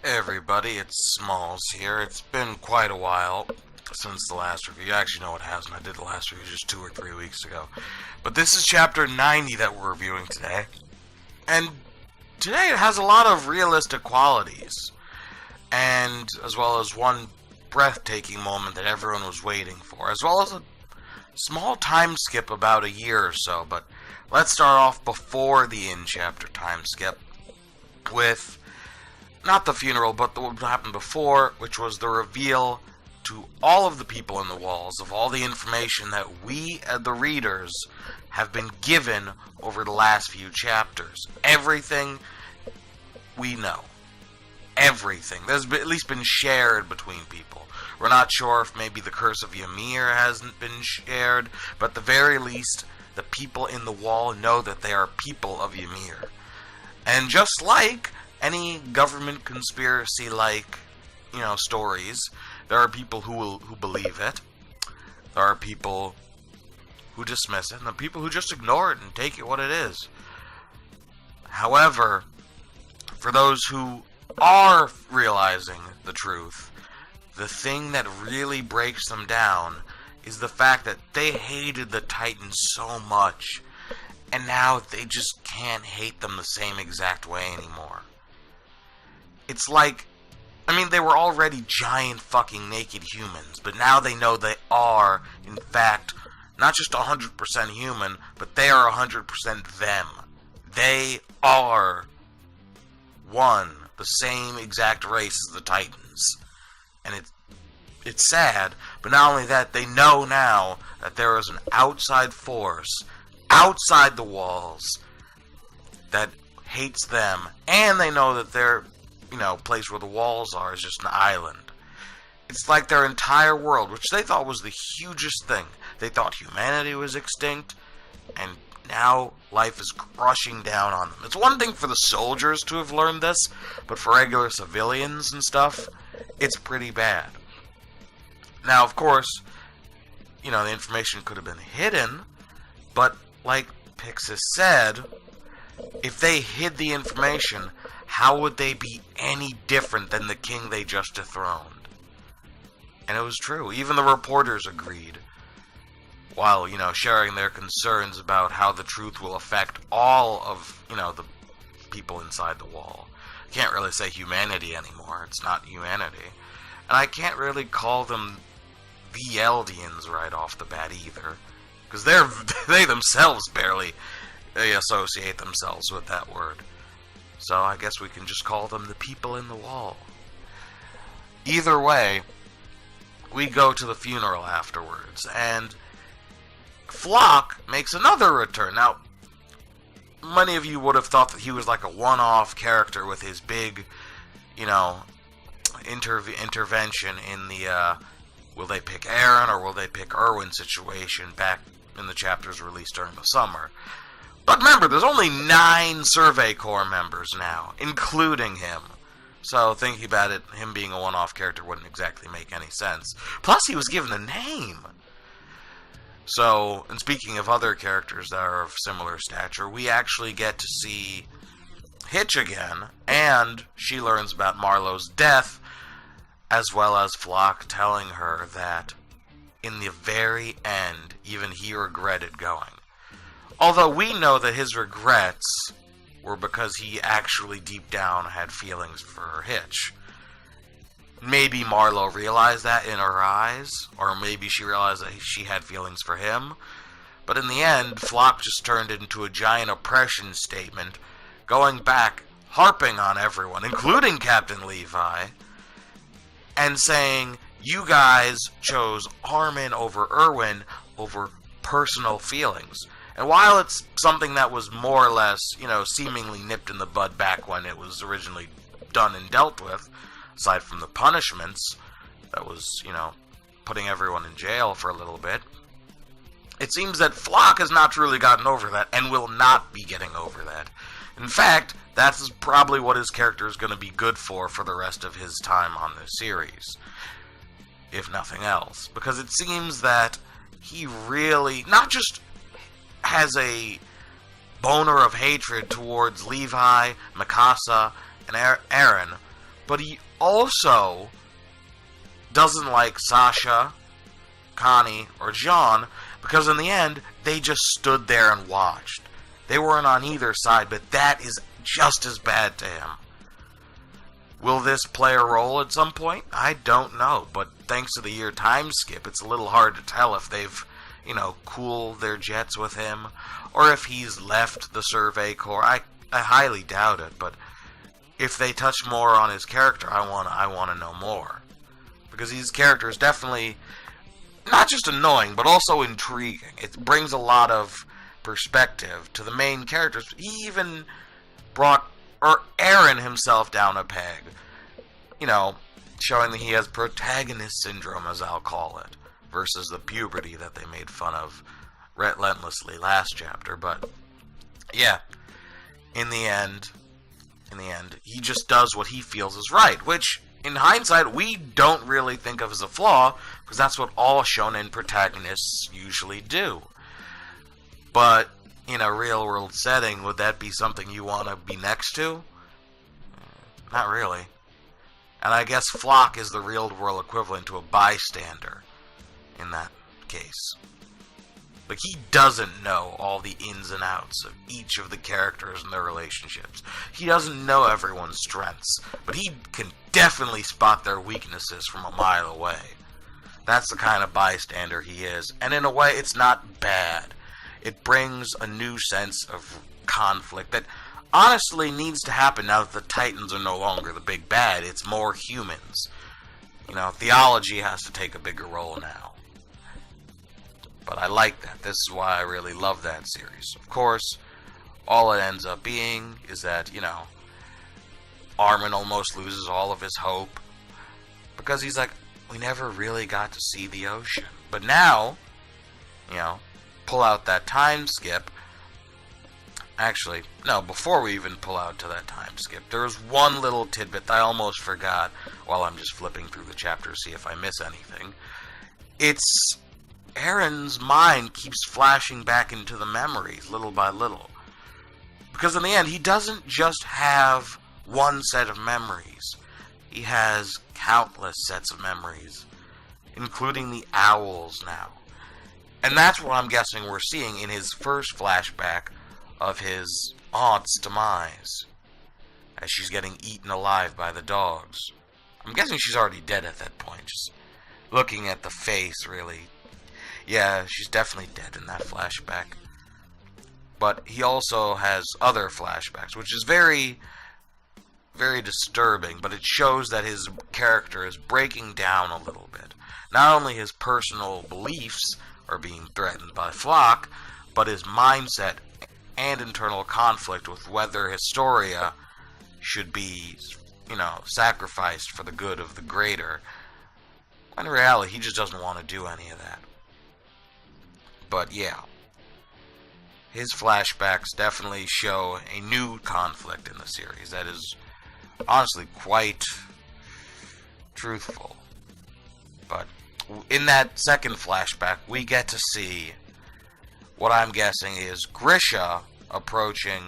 Hey everybody, it's Smalls here. It's been quite a while since the last review. Actually, no, it hasn't. I did the last review just 2 or 3 weeks ago. But this is chapter 90 that we're reviewing today. And today it has a lot of realistic qualities. And as well as one breathtaking moment that everyone was waiting for. As well as a small time skip about a year or so. But let's start off before the in-chapter time skip with not the funeral, but what happened before, which was the reveal to all of the people in the walls of all the information that we, the readers, have been given over the last few chapters. Everything we know. Everything. There's at least been shared between people. We're not sure if maybe the curse of Ymir hasn't been shared, but at the very least, the people in the wall know that they are people of Ymir. And just like any government conspiracy-like, stories, there are people who believe it. There are people who dismiss it, and there are people who just ignore it and take it what it is. However, for those who are realizing the truth, the thing that really breaks them down is the fact that they hated the Titans so much, and now they just can't hate them the same exact way anymore. It's like, they were already giant fucking naked humans, but now they know they are, in fact, not just 100% human, but they are 100% them. They are the same exact race as the Titans. And it's sad, but not only that, they know now that there is an outside force, outside the walls, that hates them, and they know that their place where the walls are is just an island. It's like their entire world, which they thought was the hugest thing. They thought humanity was extinct, and now life is crushing down on them. It's one thing for the soldiers to have learned this, but for regular civilians and stuff, it's pretty bad. Now, of course, the information could have been hidden, but like Pixis said, if they hid the information, how would they be any different than the king they just dethroned? And it was true. Even the reporters agreed. While, sharing their concerns about how the truth will affect all of, the people inside the wall. I can't really say humanity anymore. It's not humanity. And I can't really call them the Eldians right off the bat either. Because they themselves barely associate themselves with that word. So I guess we can just call them the people in the wall. Either way, we go to the funeral afterwards, and Floch makes another return. Now, many of you would have thought that he was like a one-off character with his big, intervention in the, will they pick Eren or will they pick Erwin situation back in the chapters released during the summer. But remember, there's only 9 Survey Corps members now, including him. So, thinking about it, him being a one-off character wouldn't exactly make any sense. Plus, he was given a name. So, and speaking of other characters that are of similar stature, we actually get to see Hitch again, and she learns about Marlowe's death, as well as Floch telling her that in the very end, even he regretted going. Although we know that his regrets were because he actually deep down had feelings for Hitch. Maybe Marlowe realized that in her eyes, or maybe she realized that she had feelings for him. But in the end, Floch just turned it into a giant oppression statement, going back, harping on everyone, including Captain Levi, and saying, you guys chose Armin over Erwin over personal feelings. And while it's something that was more or less, seemingly nipped in the bud back when it was originally done and dealt with, aside from the punishments, that was, putting everyone in jail for a little bit, it seems that Floch has not truly gotten over that, and will not be getting over that. In fact, that's probably what his character is going to be good for the rest of his time on this series, if nothing else. Because it seems that he really, not just has a boner of hatred towards Levi, Mikasa, and Eren, but he also doesn't like Sasha, Connie, or John, because in the end, they just stood there and watched. They weren't on either side, but that is just as bad to him. Will this play a role at some point? I don't know, but thanks to the year time skip, it's a little hard to tell if they've, cooled their jets with him, or if he's left the Survey Corps. I highly doubt it, but if they touch more on his character, I want to know more. Because his character is definitely not just annoying, but also intriguing. It brings a lot of perspective to the main characters. He even brought Aaron himself down a peg. Showing that he has protagonist syndrome, as I'll call it, versus the puberty that they made fun of relentlessly last chapter. But yeah, in the end, he just does what he feels is right, which in hindsight we don't really think of as a flaw, because that's what all shonen protagonists usually do. But in a real world setting, would that be something you want to be next to? Not really. And I guess Floch is the real world equivalent to a bystander in that case. Like, he doesn't know all the ins and outs of each of the characters and their relationships. He doesn't know everyone's strengths, but he can definitely spot their weaknesses from a mile away. That's the kind of bystander he is, and in a way, it's not bad. It brings a new sense of conflict that honestly needs to happen now that the Titans are no longer the big bad. It's more humans. Theology has to take a bigger role now. But I like that. This is why I really love that series. Of course, all it ends up being is that, Armin almost loses all of his hope. Because he's like, we never really got to see the ocean. But now, pull out that time skip. Actually, no, before we even pull out to that time skip, there was one little tidbit that I almost forgot while I'm just flipping through the chapter to see if I miss anything. It's Aaron's mind keeps flashing back into the memories little by little. Because in the end, he doesn't just have one set of memories. He has countless sets of memories, including the owls now. And that's what I'm guessing we're seeing in his first flashback of his aunt's demise, as she's getting eaten alive by the dogs. I'm guessing she's already dead at that point, just looking at the face, really. Yeah, she's definitely dead in that flashback. But he also has other flashbacks, which is very, very disturbing, but it shows that his character is breaking down a little bit. Not only his personal beliefs are being threatened by Floch, but his mindset and internal conflict with whether Historia should be, sacrificed for the good of the greater. In reality, he just doesn't want to do any of that. But yeah, his flashbacks definitely show a new conflict in the series that is honestly quite truthful. But in that second flashback, we get to see what I'm guessing is Grisha approaching,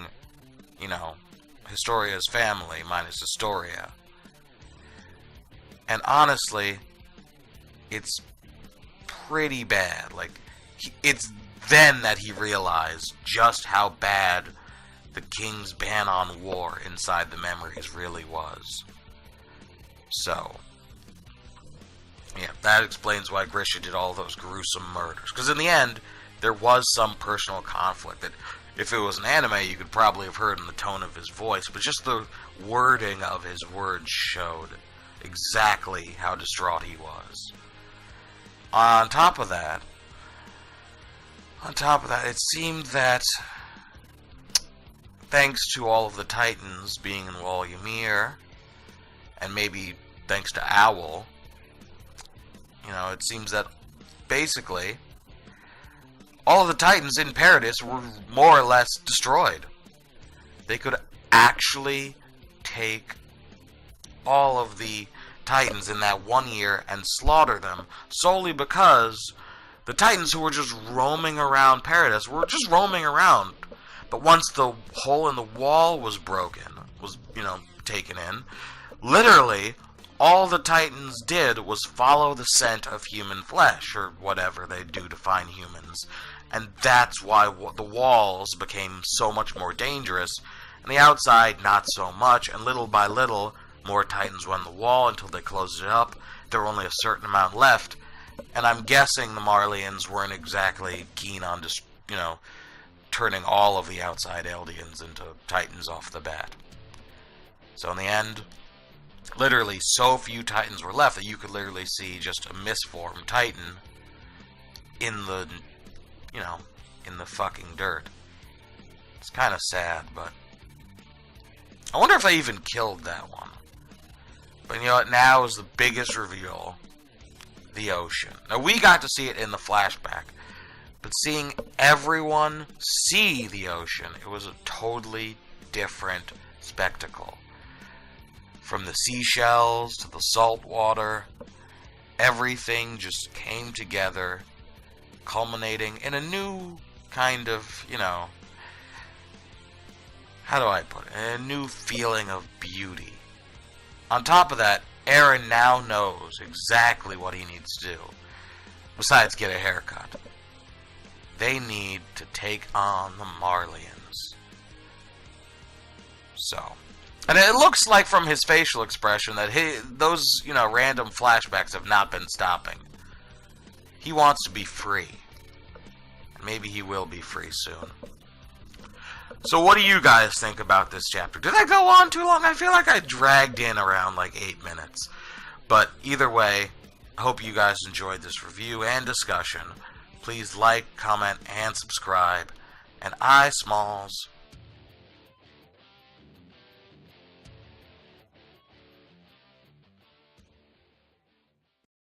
Historia's family, minus Historia. And honestly, it's pretty bad. Like, it's then that he realized just how bad the king's ban on war inside the memories really was. So, yeah, that explains why Grisha did all those gruesome murders. Because in the end, there was some personal conflict that, if it was an anime, you could probably have heard in the tone of his voice, but just the wording of his words showed exactly how distraught he was. On top of that, it seemed that, thanks to all of the Titans being in Wall Ymir, and maybe thanks to Owl, it seems that basically all of the Titans in Paradis were more or less destroyed. They could actually take all of the Titans in that 1 year and slaughter them solely because the Titans who were just roaming around Paradis were just roaming around. But once the hole in the wall was broken, was, taken in, Literally, all the Titans did was follow the scent of human flesh, or whatever they do to find humans. And that's why the walls became so much more dangerous, and the outside not so much, and little by little, more Titans went on the wall until they closed it up. There were only a certain amount left, and I'm guessing the Marleyans weren't exactly keen on just, turning all of the outside Eldians into Titans off the bat. So in the end, literally so few Titans were left that you could literally see just a misformed Titan in the, in the fucking dirt. It's kind of sad, but I wonder if they even killed that one. But you know what, now is the biggest reveal. The ocean. Now we got to see it in the flashback, but seeing everyone see the ocean, it was a totally different spectacle. From the seashells to the salt water, everything just came together, culminating in a new kind of, how do I put it? A new feeling of beauty. On top of that, Aaron now knows exactly what he needs to do, besides get a haircut. They need to take on the Marleyans. So, and it looks like from his facial expression that those, random flashbacks have not been stopping. He wants to be free. Maybe he will be free soon. So what do you guys think about this chapter? Did I go on too long? I feel like I dragged in around like 8 minutes. But either way, I hope you guys enjoyed this review and discussion. Please like, comment, and subscribe. And I, Smalls,